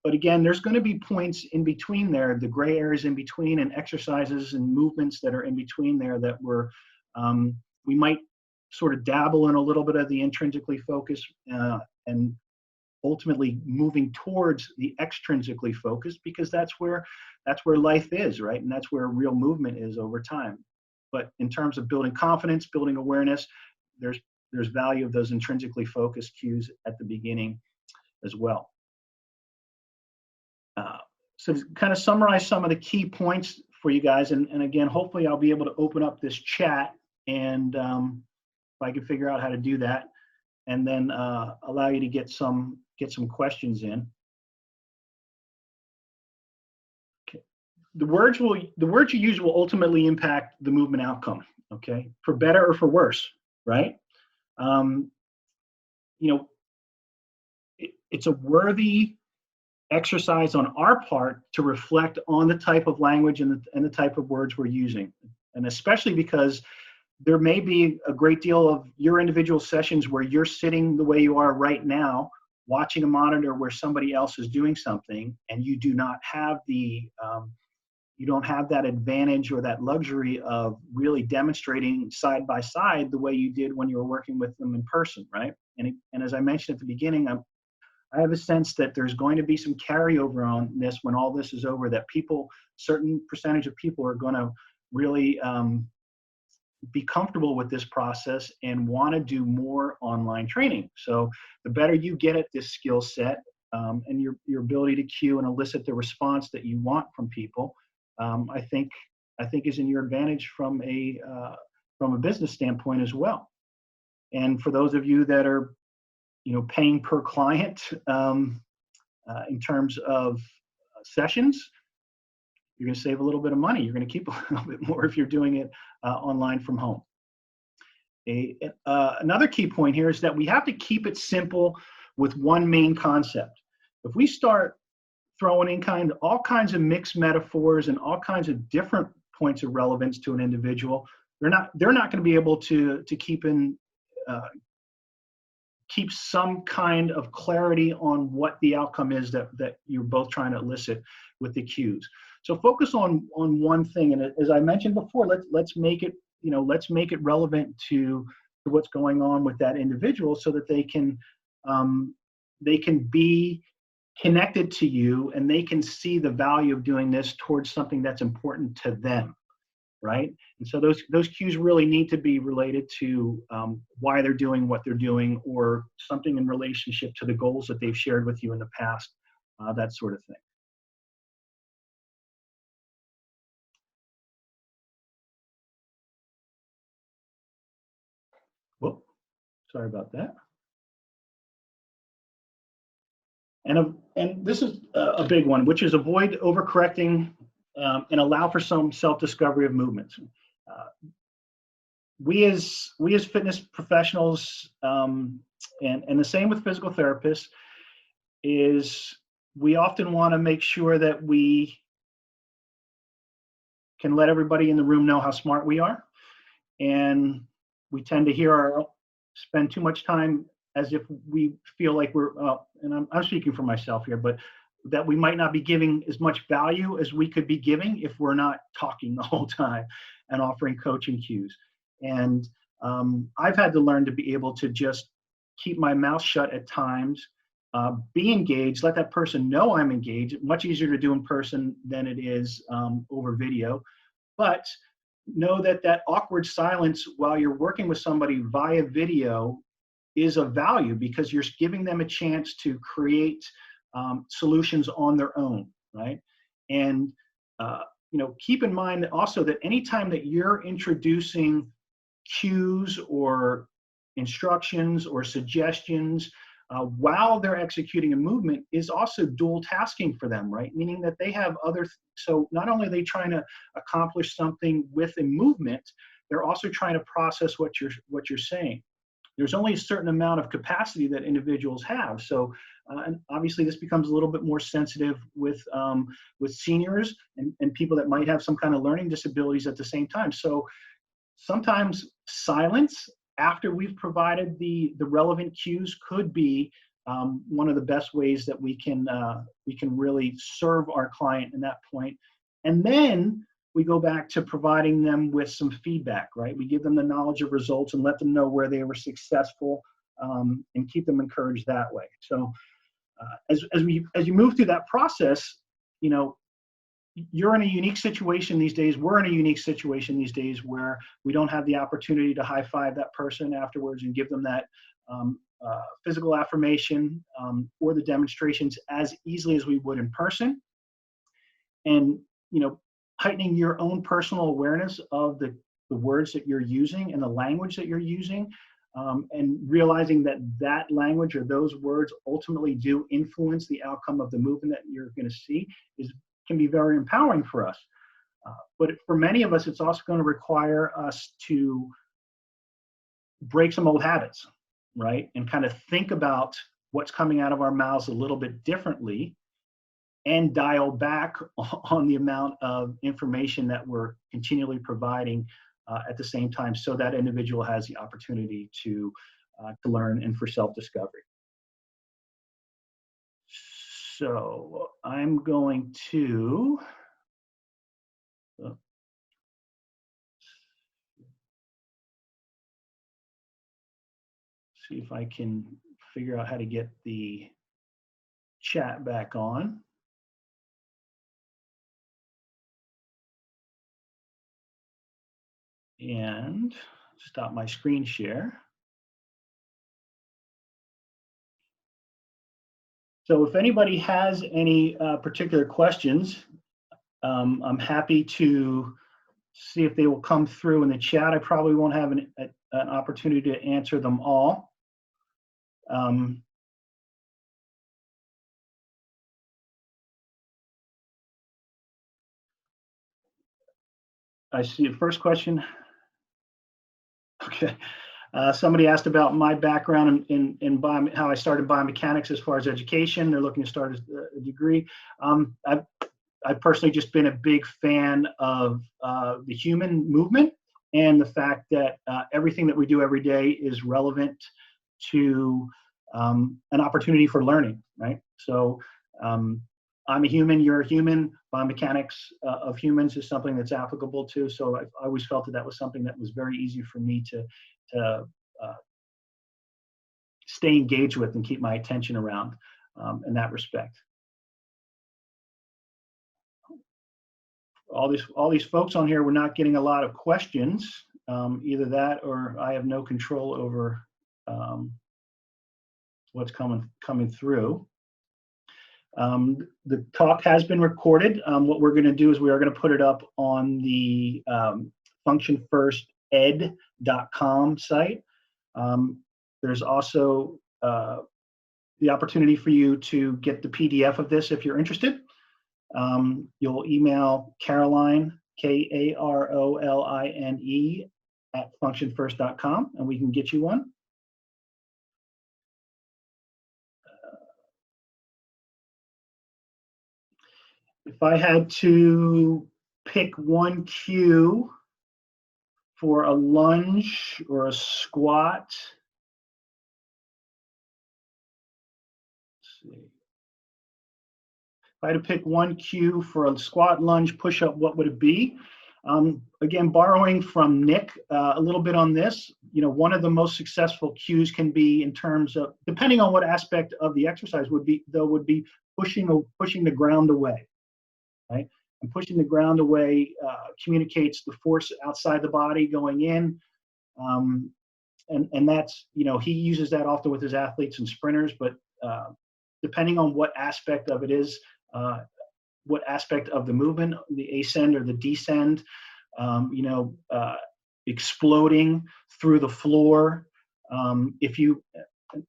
But again, there's going to be points in between there, the gray areas in between, and exercises and movements that are in between there that we might sort of dabble in a little bit of the intrinsically focused, and ultimately moving towards the extrinsically focused, because that's where life is, right? And that's where real movement is over time. But in terms of building confidence, building awareness, there's value of those intrinsically focused cues at the beginning as well. So to kind of summarize some of the key points for you guys, and again, hopefully I'll be able to open up this chat, and if I can figure out how to do that, and then allow you to get some questions in. Okay. The words you use will ultimately impact the movement outcome, okay, for better or for worse, right? It's a worthy exercise on our part to reflect on the type of language and the type of words we're using, and especially because there may be a great deal of your individual sessions where you're sitting the way you are right now, watching a monitor where somebody else is doing something, and you do not have you don't have that advantage or that luxury of really demonstrating side by side the way you did when you were working with them in person, right? And as I mentioned at the beginning, I have a sense that there's going to be some carryover on this when all this is over, that certain percentage of people are going to really be comfortable with this process and want to do more online training. So the better you get at this skill set, and your ability to cue and elicit the response that you want from people, I think is in your advantage from a business standpoint as well. And for those of you that are paying per client in terms of sessions, you're going to save a little bit of money. You're going to keep a little bit more if you're doing it online from home. Another key point here is that we have to keep it simple with one main concept. If we start throwing in all kinds of mixed metaphors and all kinds of different points of relevance to an individual, they're not going to be able to keep some kind of clarity on what the outcome is that you're both trying to elicit with the cues. So focus on one thing, and as I mentioned before, let's make it relevant to what's going on with that individual, so that they can be connected to you, and they can see the value of doing this towards something that's important to them, right? And so those cues really need to be related to why they're doing what they're doing, or something in relationship to the goals that they've shared with you in the past, that sort of thing. Whoop, sorry about that. And this is a big one, which is avoid overcorrecting and allow for some self-discovery of movements. We as fitness professionals, and the same with physical therapists, is we often want to make sure that we can let everybody in the room know how smart we are. And we tend to spend too much time as if we feel like and I'm speaking for myself here, but that we might not be giving as much value as we could be giving if we're not talking the whole time and offering coaching cues. And I've had to learn to be able to just keep my mouth shut at times, be engaged, let that person know I'm engaged. Much easier to do in person than it is over video. But know that that awkward silence while you're working with somebody via video is of value, because you're giving them a chance to create solutions on their own, right? And keep in mind that also that anytime that you're introducing cues or instructions or suggestions while they're executing a movement is also dual tasking for them, right? Meaning that they have so not only are they trying to accomplish something with a movement, they're also trying to process what you're saying. There's only a certain amount of capacity that individuals have. So, and obviously this becomes a little bit more sensitive with seniors and people that might have some kind of learning disabilities at the same time. So sometimes silence after we've provided the relevant cues could be one of the best ways that we can really serve our client in that point. And then we go back to providing them with some feedback, right? We give them the knowledge of results and let them know where they were successful, and keep them encouraged that way. So as you move through that process, you're in a unique situation these days. We're in a unique situation these days where we don't have the opportunity to high five that person afterwards and give them that physical affirmation or the demonstrations as easily as we would in person. And, heightening your own personal awareness of the words that you're using and the language that you're using, and realizing that language or those words ultimately do influence the outcome of the movement that you're going to see can be very empowering for us. But for many of us, it's also going to require us to break some old habits, right? And kind of think about what's coming out of our mouths a little bit differently and dial back on the amount of information that we're continually providing at the same time, so that individual has the opportunity to learn and for self-discovery. So I'm going to see if I can figure out how to get the chat back on. And stop my screen share. So if anybody has any particular questions, I'm happy to see if they will come through in the chat. I probably won't have an opportunity to answer them all. I see the first question. Okay. Somebody asked about my background in how I started biomechanics as far as education. They're looking to start a degree. I've personally just been a big fan of the human movement and the fact that everything that we do every day is relevant to an opportunity for learning, right? So I'm a human, you're a human. Biomechanics of humans is something that's applicable to. So I always felt that was something that was very easy for me to stay engaged with and keep my attention around in that respect. All these folks on here, we're not getting a lot of questions. Either that or I have no control over what's coming through. The talk has been recorded. What we're going to do is we are going to put it up on the functionfirsted.com site. There's also the opportunity for you to get the PDF of this if you're interested. You'll email Caroline, Karoline, at functionfirst.com, and we can get you one. If I had to pick one cue for a lunge or a squat. Let's see. If I had to pick one cue for a squat, lunge, push-up, what would it be? Again, borrowing from Nick a little bit on this, one of the most successful cues can be in terms of, depending on what aspect of the exercise would be pushing the ground away, right? And pushing the ground away communicates the force outside the body going in. And that's, he uses that often with his athletes and sprinters, but depending on what aspect of it is, what aspect of the movement, the ascend or the descend, exploding through the floor. And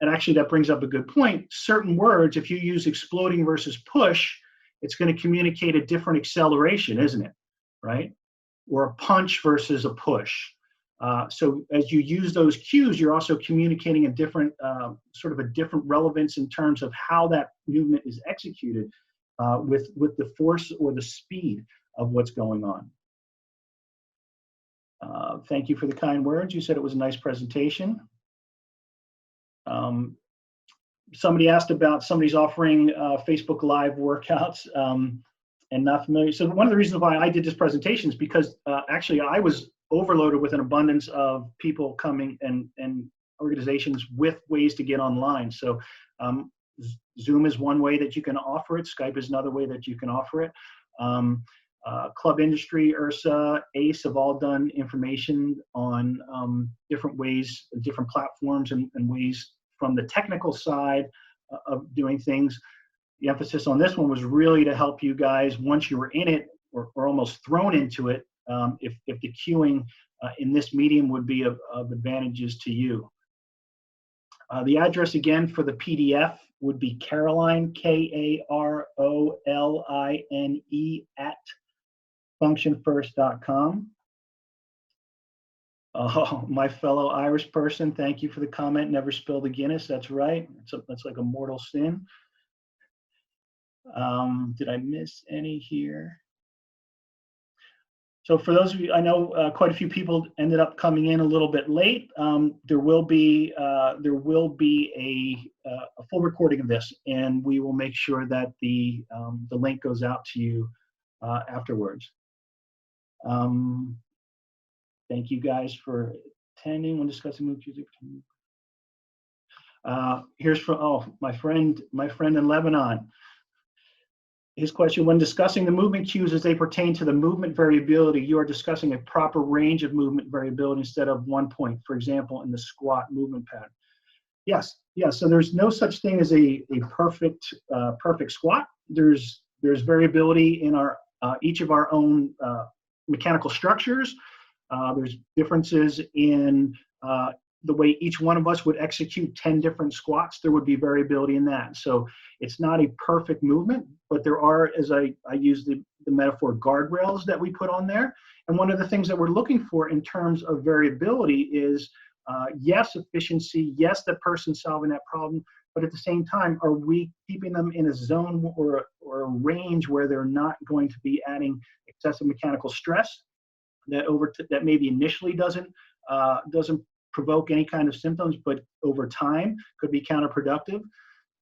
actually that brings up a good point. Certain words, if you use exploding versus push, it's going to communicate a different acceleration, isn't it? Right? Or a punch versus a push. So as you use those cues, you're also communicating a different, sort of a different relevance in terms of how that movement is executed with the force or the speed of what's going on. Thank you for the kind words. You said it was a nice presentation. Somebody asked about somebody's offering Facebook Live workouts and not familiar. So one of the reasons why I did this presentation is because actually I was overloaded with an abundance of people coming and organizations with ways to get online. So Zoom is one way that you can offer it. Skype is another way that you can offer it. Club Industry, URSA, ACE have all done information on different ways, different platforms and ways from the technical side of doing things. The emphasis on this one was really to help you guys once you were in it or almost thrown into it, if the cueing in this medium would be of advantages to you. The address again for the PDF would be Caroline, K-A-R-O-L-I-N-E @functionfirst.com. Oh, my fellow Irish person, thank you for the comment. Never spill the Guinness. That's right. That's like a mortal sin. Did I miss any here? So for those of you, I know quite a few people ended up coming in a little bit late. There will be a full recording of this, and we will make sure that the link goes out to you afterwards. Thank you guys for attending when discussing move music. Here's from my friend in Lebanon. His question: when discussing the movement cues as they pertain to the movement variability, you are discussing a proper range of movement variability instead of one point, for example, in the squat movement pattern. Yes. So there's no such thing as a perfect squat. There's variability in our each of our own mechanical structures. There's differences in the way each one of us would execute 10 different squats. There would be variability in that. So it's not a perfect movement, but there are, as I use the metaphor, guardrails that we put on there. And one of the things that we're looking for in terms of variability is, yes, efficiency, yes, the person solving that problem, but at the same time, are we keeping them in a zone or a range where they're not going to be adding excessive mechanical stress that maybe initially doesn't provoke any kind of symptoms, but over time could be counterproductive.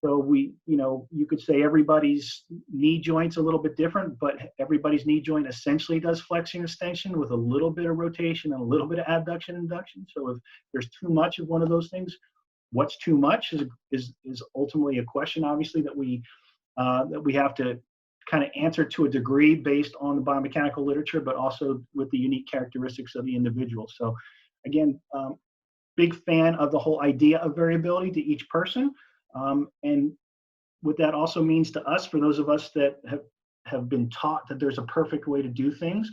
So you could say everybody's knee joint's a little bit different, but everybody's knee joint essentially does flexion extension with a little bit of rotation and a little bit of abduction induction. So if there's too much of one of those things, what's too much is ultimately a question, obviously, that we have to kind of answer to a degree based on the biomechanical literature, but also with the unique characteristics of the individual. So again, big fan of the whole idea of variability to each person. And what that also means to us, for those of us that have been taught that there's a perfect way to do things,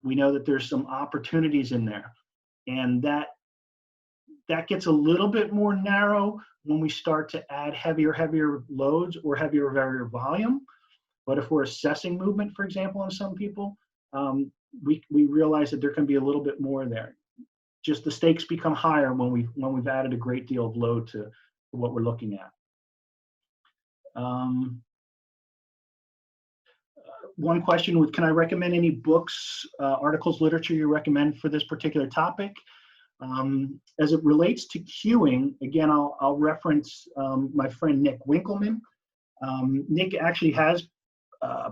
we know that there's some opportunities in there. And that gets a little bit more narrow when we start to add heavier loads or heavier volume. But if we're assessing movement, for example, in some people, we realize that there can be a little bit more there. Just the stakes become higher when we've added a great deal of load to what we're looking at. one question was, can I recommend any books, articles, literature you recommend for this particular topic? As it relates to cueing, again, I'll reference my friend Nick Winkleman. Nick actually has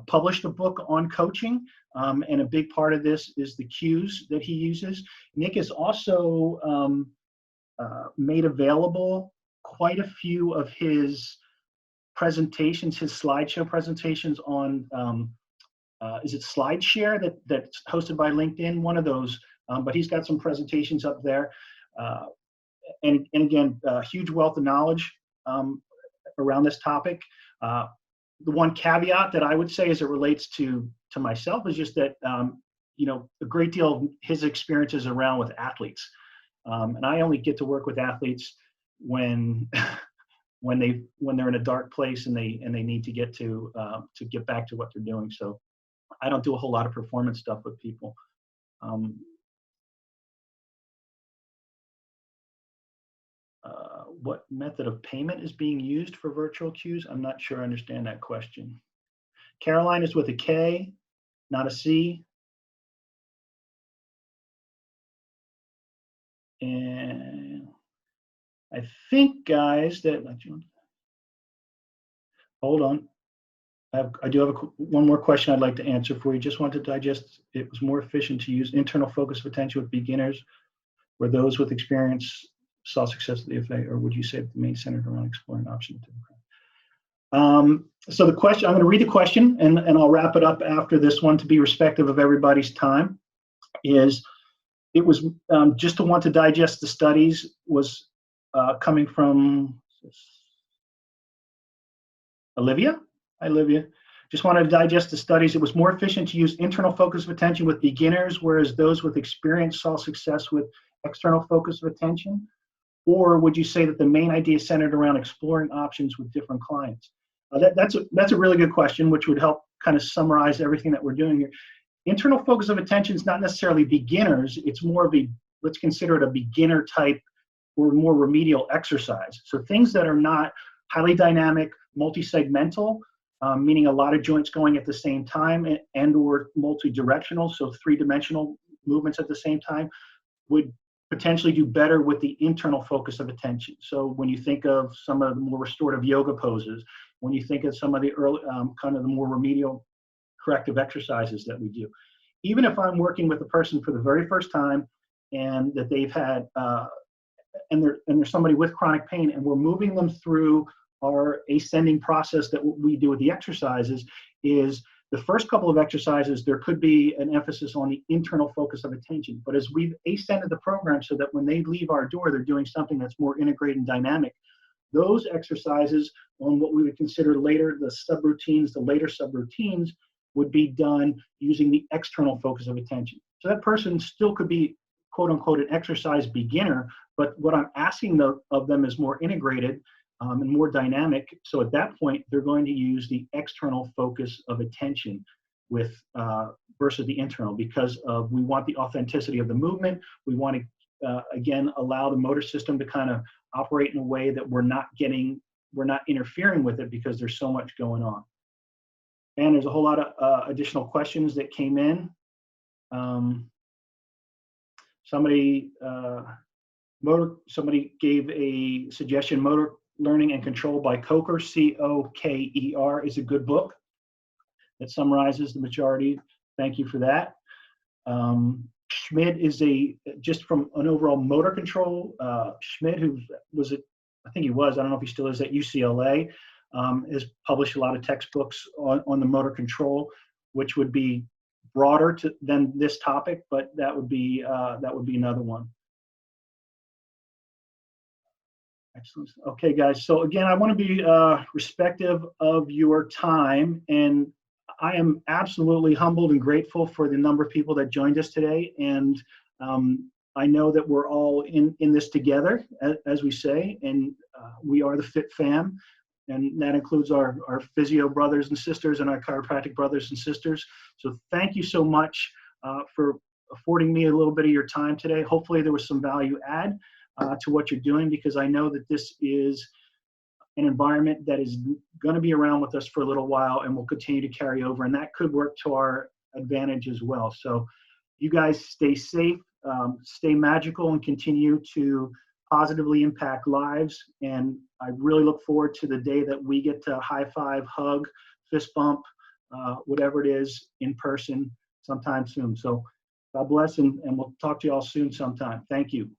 published a book on coaching, and a big part of this is the cues that he uses. Nick has also made available quite a few of his presentations, his slideshow presentations on, is it SlideShare that's hosted by LinkedIn? One of those, but he's got some presentations up there. And again, huge wealth of knowledge around this topic. The one caveat that I would say as it relates to myself is just that, you know, a great deal of his experiences around with athletes. And I only get to work with athletes when they're in a dark place and they need to get back to what they're doing. So I don't do a whole lot of performance stuff with people. What method of payment is being used for virtual queues? I'm not sure I understand that question. Caroline is with a K, not a C. And I think, guys, that, hold on. I do have one more question I'd like to answer for you. Just want to digest. It was more efficient to use internal focus of attention with beginners, where those with experience saw success at the FA, or would you say that the main centered around exploring options? So the question, I'm going to read the question, and I'll wrap it up after this one to be respectful of everybody's time. It was just to want to digest the studies was coming from Olivia. Hi, Olivia. Just wanted to digest the studies. It was more efficient to use internal focus of attention with beginners, whereas those with experience saw success with external focus of attention. Or would you say that the main idea is centered around exploring options with different clients? That's a really good question, which would help kind of summarize everything that we're doing here. Internal focus of attention is not necessarily beginners. It's more of a, let's consider it a beginner type or more remedial exercise. So things that are not highly dynamic, multi-segmental, meaning a lot of joints going at the same time and or multi-directional, so three-dimensional movements at the same time, would potentially do better with the internal focus of attention. So when you think of some of the more restorative yoga poses, when you think of some of the early, kind of the more remedial corrective exercises that we do, even if I'm working with a person for the very first time and that they've had, and they're somebody with chronic pain, and we're moving them through our ascending process that we do with the exercises, is the first couple of exercises, there could be an emphasis on the internal focus of attention. But as we've ascended the program so that when they leave our door, they're doing something that's more integrated and dynamic, those exercises on what we would consider later the subroutines, the later subroutines, would be done using the external focus of attention. So that person still could be, quote unquote, an exercise beginner, but what I'm asking of them is more integrated and more dynamic. So at that point, they're going to use the external focus of attention with versus the internal, because we want the authenticity of the movement. We want to, again, allow the motor system to kind of operate in a way that we're not interfering with it because there's so much going on. And there's a whole lot of additional questions that came in. Somebody gave a suggestion, Motor Learning and Control by Coker, C-O-K-E-R, is a good book that summarizes the majority. Thank you for that. Schmid is just from an overall motor control, Schmid, who was I think he was, I don't know if he still is, at UCLA, has published a lot of textbooks on the motor control, which would be broader than this topic, but that would be another one. Excellent. Okay, guys. So again, I want to be respectful of your time, and I am absolutely humbled and grateful for the number of people that joined us today. And I know that we're all in this together, as we say, and we are the Fit Fam, and that includes our physio brothers and sisters and our chiropractic brothers and sisters. So thank you so much for affording me a little bit of your time today. Hopefully there was some value add to what you're doing, because I know that this is an environment that is going to be around with us for a little while and will continue to carry over. And that could work to our advantage as well. So you guys stay safe, stay magical, and continue to positively impact lives. And I really look forward to the day that we get to high five, hug, fist bump, whatever it is, in person sometime soon. So God bless, and we'll talk to you all soon sometime. Thank you.